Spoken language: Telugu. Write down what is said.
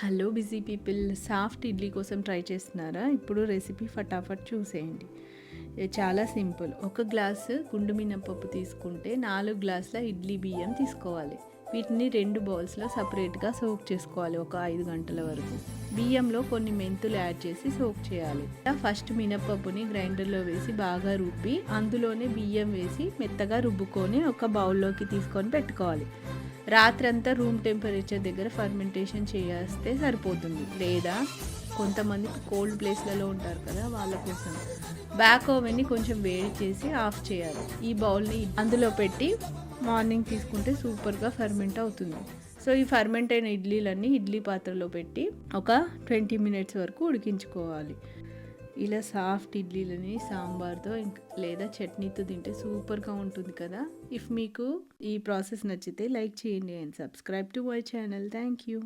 Hello busy people, soft idli కోసం ట్రై చేస్తున్నారా? ఇప్పుడు రెసిపీ ఫటాఫట్ చూసేయండి. ఇది చాలా సింపుల్. ఒక గ్లాసు గుండు మినపప్పు తీసుకుంటే 4 గ్లాసుల ఇడ్లీ బియ్యం తీసుకోవాలి. వీటిని 2 బౌల్స్లో సపరేట్గా సోక్ చేసుకోవాలి ఒక 5 గంటల వరకు. బియ్యంలో కొన్ని మెంతులు యాడ్ చేసి సోక్ చేయాలి. ఫస్ట్ మినపప్పుని గ్రైండర్లో వేసి బాగా రుబ్బి అందులోనే బియ్యం వేసి మెత్తగా రుబ్బుకొని ఒక బౌల్లోకి తీసుకొని పెట్టుకోవాలి. రాత్రంతా రూమ్ టెంపరేచర్ దగ్గర ఫర్మెంటేషన్ చేస్తే సరిపోతుంది. లేదా కొంతమంది కోల్డ్ ప్లేస్లలో ఉంటారు కదా, వాళ్ళ కోసం బ్యాక్ ఓవెన్ని కొంచెం వేడి చేసి ఆఫ్ చేయాలి. ఈ బౌల్ని అందులో పెట్టి మార్నింగ్ తీసుకుంటే సూపర్గా ఫర్మెంట్ అవుతుంది. సో ఈ ఫర్మెంట్ అయిన ఇడ్లీలన్నీ ఇడ్లీ పాత్రలో పెట్టి ఒక 20 మినిట్స్ వరకు ఉడికించుకోవాలి. ఇలా సాఫ్ట్ ఇడ్లీలని సాంబార్తో లేదా చట్నీతో తింటే సూపర్గా ఉంటుంది కదా. ఇఫ్ మీకు ఈ ప్రాసెస్ నచ్చితే లైక్ చేయండి and subscribe to my channel. Thank you.